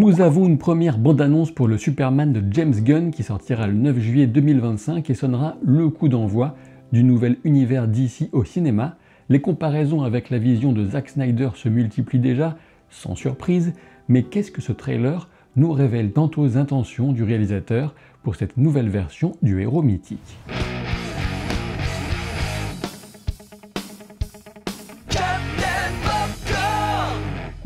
Nous avons une première bande-annonce pour le Superman de James Gunn qui sortira le 9 juillet 2025 et sonnera le coup d'envoi du nouvel univers DC au cinéma. Les comparaisons avec la vision de Zack Snyder se multiplient déjà, sans surprise, mais qu'est-ce que ce trailer nous révèle quant aux intentions du réalisateur pour cette nouvelle version du héros mythique?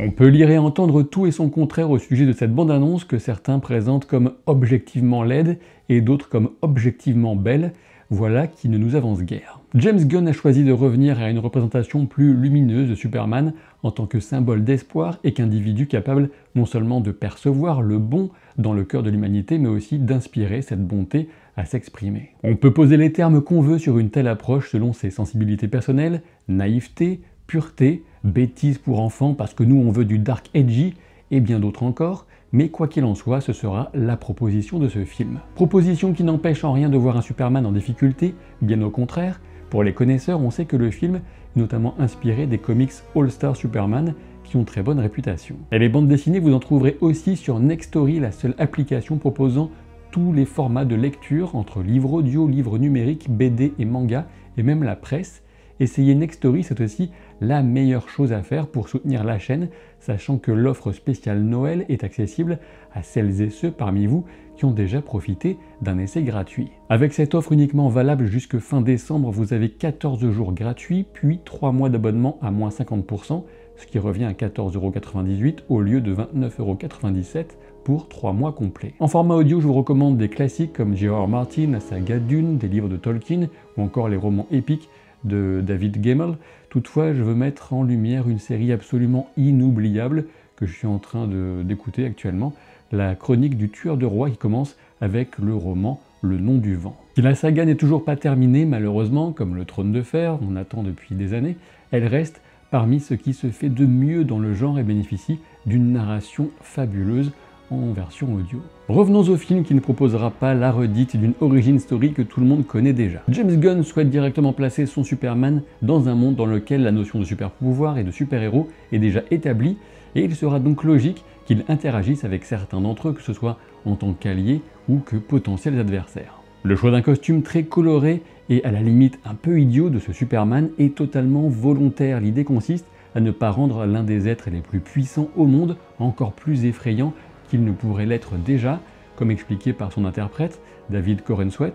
On peut lire et entendre tout et son contraire au sujet de cette bande-annonce que certains présentent comme objectivement laide et d'autres comme objectivement belle. Voilà qui ne nous avance guère. James Gunn a choisi de revenir à une représentation plus lumineuse de Superman en tant que symbole d'espoir et qu'individu capable non seulement de percevoir le bon dans le cœur de l'humanité, mais aussi d'inspirer cette bonté à s'exprimer. On peut poser les termes qu'on veut sur une telle approche selon ses sensibilités personnelles, naïveté, pureté, bêtise pour enfants parce que nous on veut du dark edgy et bien d'autres encore, mais quoi qu'il en soit, ce sera la proposition de ce film. Proposition qui n'empêche en rien de voir un Superman en difficulté, bien au contraire. Pour les connaisseurs, on sait que le film est notamment inspiré des comics All-Star Superman qui ont très bonne réputation. Et les bandes dessinées, vous en trouverez aussi sur Nextory, la seule application proposant tous les formats de lecture entre livres audio, livres numériques, BD et manga, et même la presse. Essayez Nextory, c'est aussi la meilleure chose à faire pour soutenir la chaîne, sachant que l'offre spéciale Noël est accessible à celles et ceux parmi vous qui ont déjà profité d'un essai gratuit. Avec cette offre uniquement valable jusque fin décembre, vous avez 14 jours gratuits, puis 3 mois d'abonnement à moins 50%, ce qui revient à 14,98 € au lieu de 29,97 € pour 3 mois complets. En format audio, je vous recommande des classiques comme J.R.R. Martin, la saga Dune, des livres de Tolkien, ou encore les romans épiques de David Gemmell. Toutefois, je veux mettre en lumière une série absolument inoubliable que je suis en train d'écouter actuellement, la chronique du tueur de rois qui commence avec le roman Le Nom du Vent. Si la saga n'est toujours pas terminée, malheureusement, comme le Trône de Fer, on attend depuis des années, elle reste parmi ce qui se fait de mieux dans le genre et bénéficie d'une narration fabuleuse en version audio. Revenons au film qui ne proposera pas la redite d'une origin story que tout le monde connaît déjà. James Gunn souhaite directement placer son Superman dans un monde dans lequel la notion de super pouvoir et de super-héros est déjà établie, et il sera donc logique qu'il interagisse avec certains d'entre eux, que ce soit en tant qu'alliés ou que potentiels adversaires. Le choix d'un costume très coloré et à la limite un peu idiot de ce Superman est totalement volontaire. L'idée consiste à ne pas rendre l'un des êtres les plus puissants au monde encore plus effrayant qu'il ne pourrait l'être déjà, comme expliqué par son interprète, David Corenswet.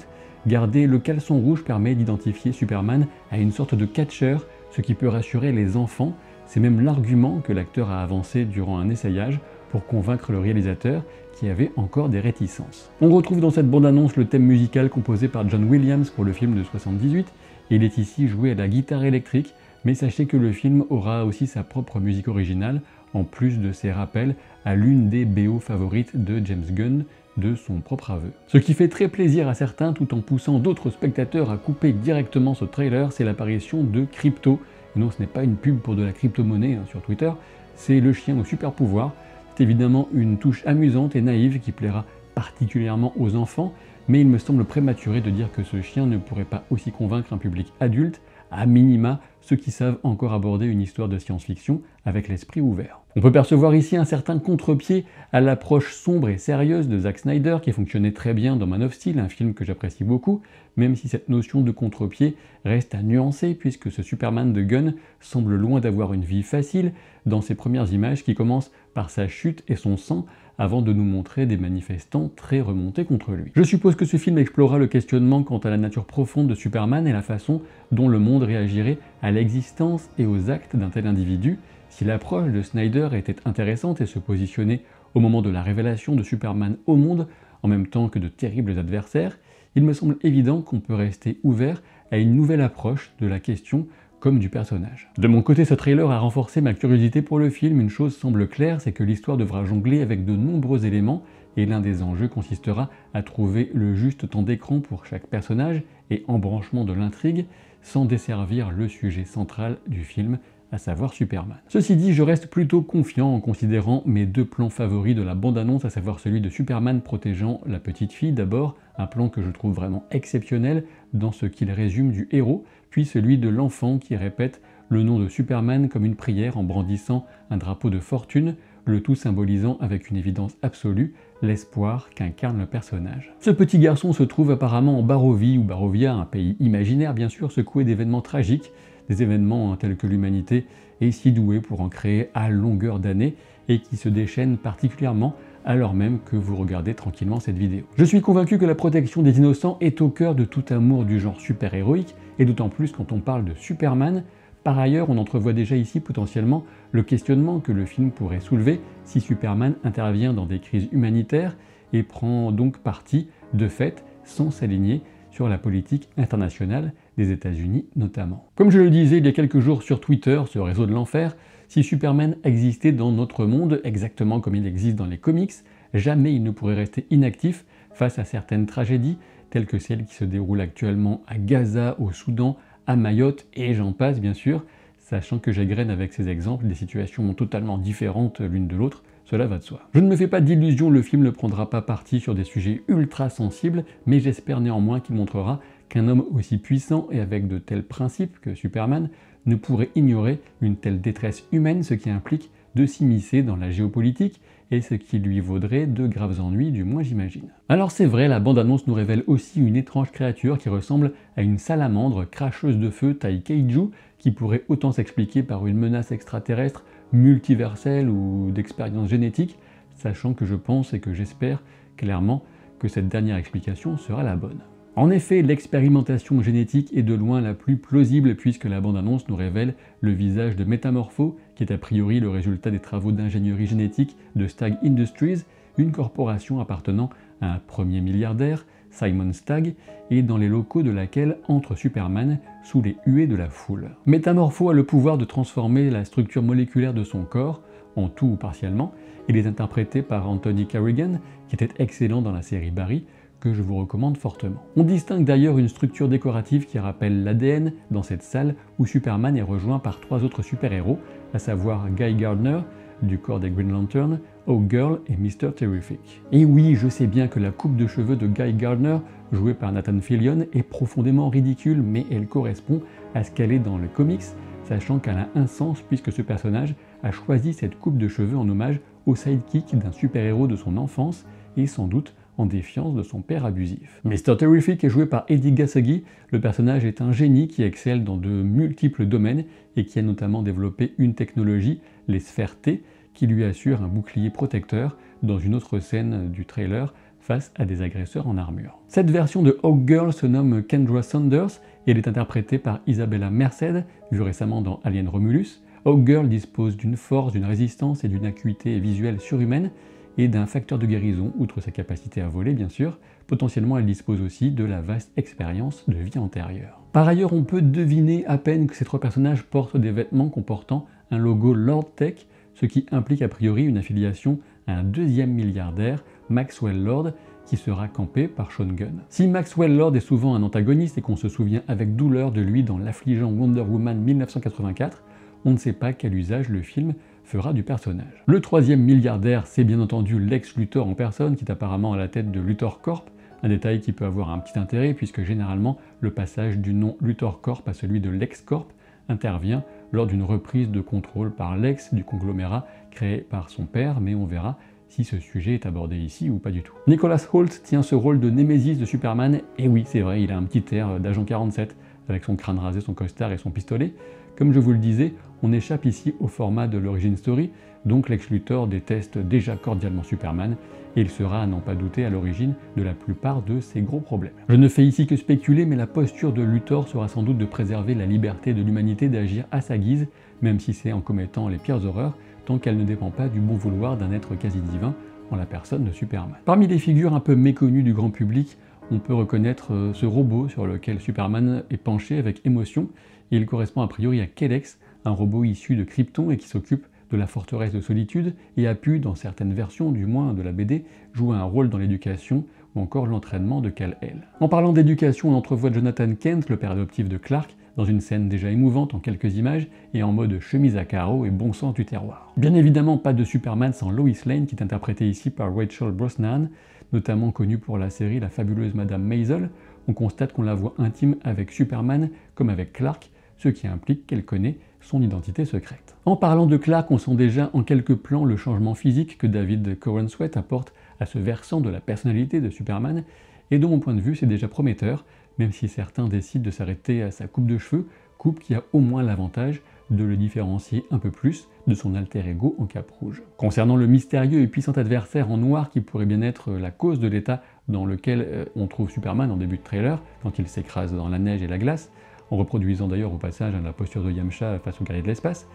Garder le caleçon rouge permet d'identifier Superman à une sorte de catcheur, ce qui peut rassurer les enfants. C'est même l'argument que l'acteur a avancé durant un essayage pour convaincre le réalisateur qui avait encore des réticences. On retrouve dans cette bande-annonce le thème musical composé par John Williams pour le film de 78, et il est ici joué à la guitare électrique, mais sachez que le film aura aussi sa propre musique originale, en plus de ses rappels à l'une des BO favorites de James Gunn, de son propre aveu. Ce qui fait très plaisir à certains tout en poussant d'autres spectateurs à couper directement ce trailer, c'est l'apparition de Crypto. Et non, ce n'est pas une pub pour de la crypto-monnaie sur Twitter, c'est le chien au super pouvoir. C'est évidemment une touche amusante et naïve qui plaira particulièrement aux enfants, mais il me semble prématuré de dire que ce chien ne pourrait pas aussi convaincre un public adulte, à minima ceux qui savent encore aborder une histoire de science-fiction avec l'esprit ouvert. On peut percevoir ici un certain contre-pied à l'approche sombre et sérieuse de Zack Snyder qui fonctionnait très bien dans Man of Steel, un film que j'apprécie beaucoup, même si cette notion de contre-pied reste à nuancer puisque ce Superman de Gunn semble loin d'avoir une vie facile dans ses premières images qui commencent par sa chute et son sang avant de nous montrer des manifestants très remontés contre lui. Je suppose que ce film explorera le questionnement quant à la nature profonde de Superman et la façon dont le monde réagirait à l'existence et aux actes d'un tel individu. Si l'approche de Snyder était intéressante et se positionnait au moment de la révélation de Superman au monde, en même temps que de terribles adversaires, il me semble évident qu'on peut rester ouvert à une nouvelle approche de la question comme du personnage. De mon côté, ce trailer a renforcé ma curiosité pour le film. Une chose semble claire, c'est que l'histoire devra jongler avec de nombreux éléments, et l'un des enjeux consistera à trouver le juste temps d'écran pour chaque personnage et embranchement de l'intrigue, sans desservir le sujet central du film, à savoir Superman. Ceci dit, je reste plutôt confiant en considérant mes deux plans favoris de la bande-annonce, à savoir celui de Superman protégeant la petite fille d'abord, un plan que je trouve vraiment exceptionnel dans ce qu'il résume du héros, puis celui de l'enfant qui répète le nom de Superman comme une prière en brandissant un drapeau de fortune, le tout symbolisant avec une évidence absolue l'espoir qu'incarne le personnage. Ce petit garçon se trouve apparemment en Barovie, ou Barovia, un pays imaginaire bien sûr, secoué d'événements tragiques, des événements tels que l'humanité est si douée pour en créer à longueur d'année et qui se déchaînent particulièrement alors même que vous regardez tranquillement cette vidéo. Je suis convaincu que la protection des innocents est au cœur de tout amour du genre super-héroïque, et d'autant plus quand on parle de Superman. Par ailleurs, on entrevoit déjà ici potentiellement le questionnement que le film pourrait soulever si Superman intervient dans des crises humanitaires et prend donc parti, de fait, sans s'aligner sur la politique internationale des États-Unis notamment. Comme je le disais il y a quelques jours sur Twitter, ce réseau de l'enfer, si Superman existait dans notre monde, exactement comme il existe dans les comics, jamais il ne pourrait rester inactif face à certaines tragédies, telles que celles qui se déroulent actuellement à Gaza, au Soudan, à Mayotte, et j'en passe bien sûr, sachant que j'égrène avec ces exemples des situations totalement différentes l'une de l'autre, cela va de soi. Je ne me fais pas d'illusions, le film ne prendra pas parti sur des sujets ultra sensibles, mais j'espère néanmoins qu'il montrera qu'un homme aussi puissant et avec de tels principes que Superman ne pourrait ignorer une telle détresse humaine, ce qui implique de s'immiscer dans la géopolitique et ce qui lui vaudrait de graves ennuis, du moins j'imagine. Alors c'est vrai, la bande-annonce nous révèle aussi une étrange créature qui ressemble à une salamandre cracheuse de feu taille kaiju qui pourrait autant s'expliquer par une menace extraterrestre, multiverselle ou d'expérience génétique, sachant que je pense et que j'espère clairement que cette dernière explication sera la bonne. En effet, l'expérimentation génétique est de loin la plus plausible puisque la bande-annonce nous révèle le visage de Métamorpho, qui est a priori le résultat des travaux d'ingénierie génétique de Stagg Industries, une corporation appartenant à un premier milliardaire, Simon Stagg, et dans les locaux de laquelle entre Superman sous les huées de la foule. Métamorpho a le pouvoir de transformer la structure moléculaire de son corps, en tout ou partiellement. Il est interprété par Anthony Carrigan, qui était excellent dans la série Barry, que je vous recommande fortement. On distingue d'ailleurs une structure décorative qui rappelle l'ADN dans cette salle où Superman est rejoint par 3 autres super-héros, à savoir Guy Gardner, du corps des Green Lantern, Hawkgirl et Mr. Terrific. Et oui, je sais bien que la coupe de cheveux de Guy Gardner, jouée par Nathan Fillion, est profondément ridicule, mais elle correspond à ce qu'elle est dans le comics, sachant qu'elle a un sens puisque ce personnage a choisi cette coupe de cheveux en hommage au sidekick d'un super-héros de son enfance, et sans doute en défiance de son père abusif. Mr. Terrific est joué par Eddie Gassagi. Le personnage est un génie qui excelle dans de multiples domaines et qui a notamment développé une technologie, les sphères T, qui lui assure un bouclier protecteur dans une autre scène du trailer face à des agresseurs en armure. Cette version de Hawkgirl se nomme Kendra Saunders et elle est interprétée par Isabella Merced, vue récemment dans Alien Romulus. Hawkgirl dispose d'une force, d'une résistance et d'une acuité visuelle surhumaine, et d'un facteur de guérison, outre sa capacité à voler bien sûr. Potentiellement elle dispose aussi de la vaste expérience de vie antérieure. Par ailleurs, on peut deviner à peine que ces 3 personnages portent des vêtements comportant un logo Lord Tech, ce qui implique a priori une affiliation à un 2e milliardaire, Maxwell Lord, qui sera campé par Sean Gunn. Si Maxwell Lord est souvent un antagoniste et qu'on se souvient avec douleur de lui dans l'affligeant Wonder Woman 1984, on ne sait pas quel usage le film fera du personnage. Le 3e milliardaire, c'est bien entendu Lex Luthor en personne, qui est apparemment à la tête de Luthor Corp, un détail qui peut avoir un petit intérêt puisque généralement le passage du nom Luthor Corp à celui de Lex Corp intervient lors d'une reprise de contrôle par Lex du conglomérat créé par son père, mais on verra si ce sujet est abordé ici ou pas du tout. Nicholas Hoult tient ce rôle de Némésis de Superman, et oui c'est vrai, il a un petit air d'agent 47, avec son crâne rasé, son costard et son pistolet. Comme je vous le disais, on échappe ici au format de l'origin story, donc Lex Luthor déteste déjà cordialement Superman, et il sera à n'en pas douter à l'origine de la plupart de ses gros problèmes. Je ne fais ici que spéculer, mais la posture de Luthor sera sans doute de préserver la liberté de l'humanité d'agir à sa guise, même si c'est en commettant les pires horreurs, tant qu'elle ne dépend pas du bon vouloir d'un être quasi divin, en la personne de Superman. Parmi les figures un peu méconnues du grand public, on peut reconnaître ce robot sur lequel Superman est penché avec émotion, et il correspond a priori à Kelex, un robot issu de Krypton et qui s'occupe de la forteresse de solitude et a pu, dans certaines versions du moins de la BD, jouer un rôle dans l'éducation ou encore l'entraînement de Kal-El. En parlant d'éducation, on entrevoit Jonathan Kent, le père adoptif de Clark, dans une scène déjà émouvante en quelques images et en mode chemise à carreaux et bon sens du terroir. Bien évidemment pas de Superman sans Lois Lane qui est interprétée ici par Rachel Brosnahan, notamment connue pour la série La fabuleuse Madame Maisel. On constate qu'on la voit intime avec Superman comme avec Clark, ce qui implique qu'elle connaît son identité secrète. En parlant de Clark, on sent déjà en quelques plans le changement physique que David Corenswet apporte à ce versant de la personnalité de Superman, et de mon point de vue c'est déjà prometteur, même si certains décident de s'arrêter à sa coupe de cheveux, coupe qui a au moins l'avantage de le différencier un peu plus de son alter ego en cape rouge. Concernant le mystérieux et puissant adversaire en noir qui pourrait bien être la cause de l'état dans lequel on trouve Superman en début de trailer, quand il s'écrase dans la neige et la glace, en reproduisant d'ailleurs au passage la posture de Yamcha face au guerrier de l'espace,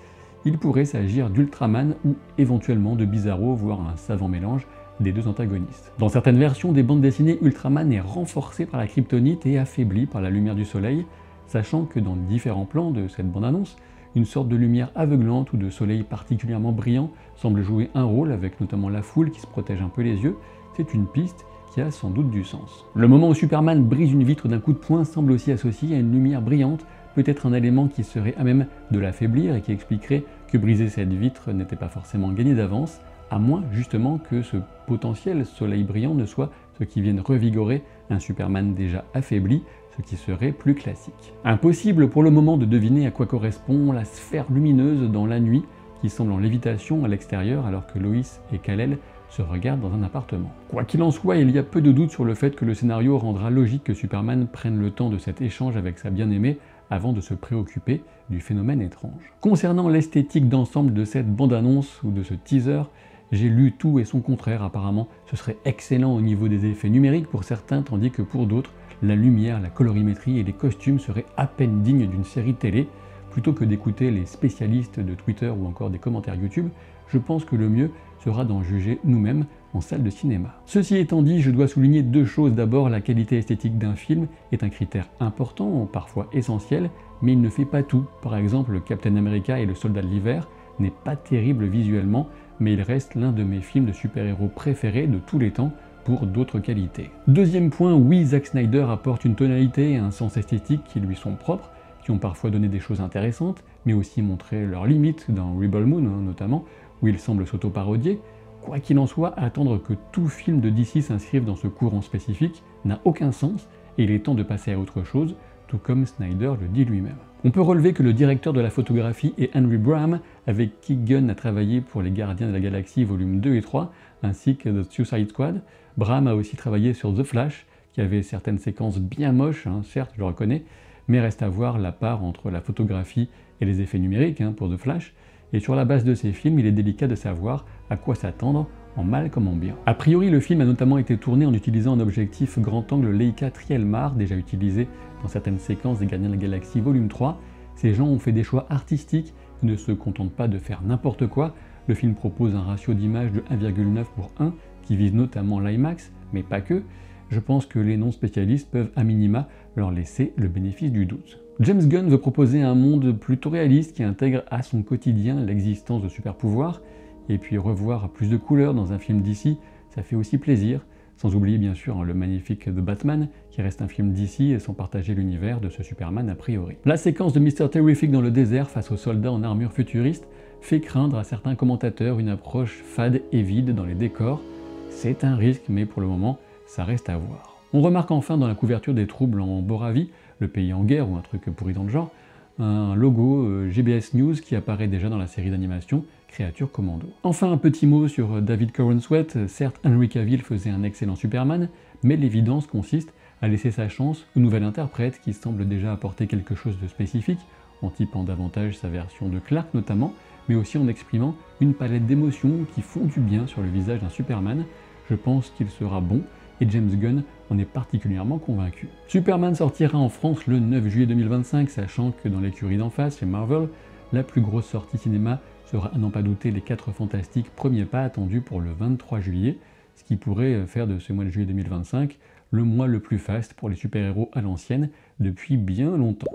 il pourrait s'agir d'Ultraman ou éventuellement de Bizarro, voire un savant mélange des deux antagonistes. Dans certaines versions des bandes dessinées, Ultraman est renforcé par la kryptonite et affaibli par la lumière du soleil, sachant que dans différents plans de cette bande-annonce, une sorte de lumière aveuglante ou de soleil particulièrement brillant semble jouer un rôle, avec notamment la foule qui se protège un peu les yeux. C'est une piste qui a sans doute du sens. Le moment où Superman brise une vitre d'un coup de poing semble aussi associé à une lumière brillante, peut-être un élément qui serait à même de l'affaiblir et qui expliquerait que briser cette vitre n'était pas forcément gagné d'avance, à moins justement que ce potentiel soleil brillant ne soit ce qui vienne revigorer un Superman déjà affaibli, ce qui serait plus classique. Impossible pour le moment de deviner à quoi correspond la sphère lumineuse dans la nuit qui semble en lévitation à l'extérieur alors que Lois et Kal-El se regardent dans un appartement. Quoi qu'il en soit, il y a peu de doute sur le fait que le scénario rendra logique que Superman prenne le temps de cet échange avec sa bien-aimée avant de se préoccuper du phénomène étrange. Concernant l'esthétique d'ensemble de cette bande-annonce ou de ce teaser, j'ai lu tout et son contraire. Apparemment, ce serait excellent au niveau des effets numériques pour certains, tandis que pour d'autres, la lumière, la colorimétrie et les costumes seraient à peine dignes d'une série télé. Plutôt que d'écouter les spécialistes de Twitter ou encore des commentaires YouTube, je pense que le mieux sera d'en juger nous-mêmes en salle de cinéma. Ceci étant dit, je dois souligner deux choses. D'abord, la qualité esthétique d'un film est un critère important, parfois essentiel, mais il ne fait pas tout. Par exemple, Captain America et le Soldat de l'Hiver n'est pas terrible visuellement, mais il reste l'un de mes films de super-héros préférés de tous les temps pour d'autres qualités. Deuxième point, oui, Zack Snyder apporte une tonalité et un sens esthétique qui lui sont propres, qui ont parfois donné des choses intéressantes, mais aussi montré leurs limites dans Rebel Moon notamment, où il semble s'auto-parodier. Quoi qu'il en soit, attendre que tout film de DC s'inscrive dans ce courant spécifique n'a aucun sens, et il est temps de passer à autre chose, tout comme Snyder le dit lui-même. On peut relever que le directeur de la photographie est Henry Braham, avec qui Gunn a travaillé pour Les Gardiens de la Galaxie volumes 2 et 3, ainsi que The Suicide Squad. Braham a aussi travaillé sur The Flash, qui avait certaines séquences bien moches, certes je le reconnais, mais reste à voir la part entre la photographie et les effets numériques pour The Flash, et sur la base de ces films, il est délicat de savoir à quoi s'attendre, en mal comme en bien. A priori, le film a notamment été tourné en utilisant un objectif grand angle Leica Trielmar, déjà utilisé dans certaines séquences des Gardiens de la Galaxie volume 3. Ces gens ont fait des choix artistiques, ne se contentent pas de faire n'importe quoi. Le film propose un ratio d'image de 1,9 pour 1, qui vise notamment l'IMAX, mais pas que. Je pense que les non-spécialistes peuvent à minima leur laisser le bénéfice du doute. James Gunn veut proposer un monde plutôt réaliste qui intègre à son quotidien l'existence de super-pouvoirs, et puis revoir plus de couleurs dans un film DC, ça fait aussi plaisir, sans oublier bien sûr le magnifique The Batman, qui reste un film DC sans partager l'univers de ce Superman a priori. La séquence de Mr. Terrific dans le désert face aux soldats en armure futuriste fait craindre à certains commentateurs une approche fade et vide dans les décors. C'est un risque, mais pour le moment, ça reste à voir. On remarque enfin dans la couverture des troubles en Boravie, le pays en guerre ou un truc pourri dans le genre, un logo GBS News qui apparaît déjà dans la série d'animation Créature Commando. Enfin un petit mot sur David Corenswet. Certes Henry Cavill faisait un excellent Superman, mais l'évidence consiste à laisser sa chance au nouvel interprète qui semble déjà apporter quelque chose de spécifique, en typant davantage sa version de Clark notamment, mais aussi en exprimant une palette d'émotions qui font du bien sur le visage d'un Superman. Je pense qu'il sera bon, et James Gunn en est particulièrement convaincu. Superman sortira en France le 9 juillet 2025, sachant que dans l'écurie d'en face, chez Marvel, la plus grosse sortie cinéma sera à n'en pas douter Les 4 Fantastiques, premier pas attendu pour le 23 juillet, ce qui pourrait faire de ce mois de juillet 2025 le mois le plus faste pour les super-héros à l'ancienne depuis bien longtemps.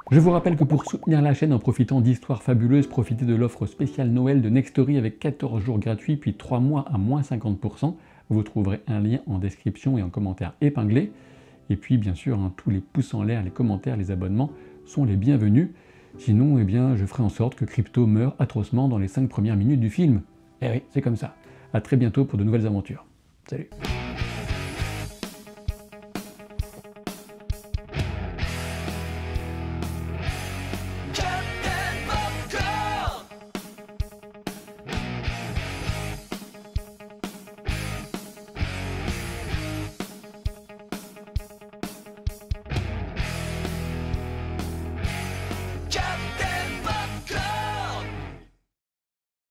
Je vous rappelle que pour soutenir la chaîne en profitant d'histoires fabuleuses, profitez de l'offre spéciale Noël de Nextory avec 14 jours gratuits puis 3 mois à moins 50%. Vous trouverez un lien en description et en commentaire épinglé. Et puis bien sûr, tous les pouces en l'air, les commentaires, les abonnements sont les bienvenus. Sinon, je ferai en sorte que Crypto meure atrocement dans les 5 premières minutes du film. Eh oui, c'est comme ça. A très bientôt pour de nouvelles aventures. Salut.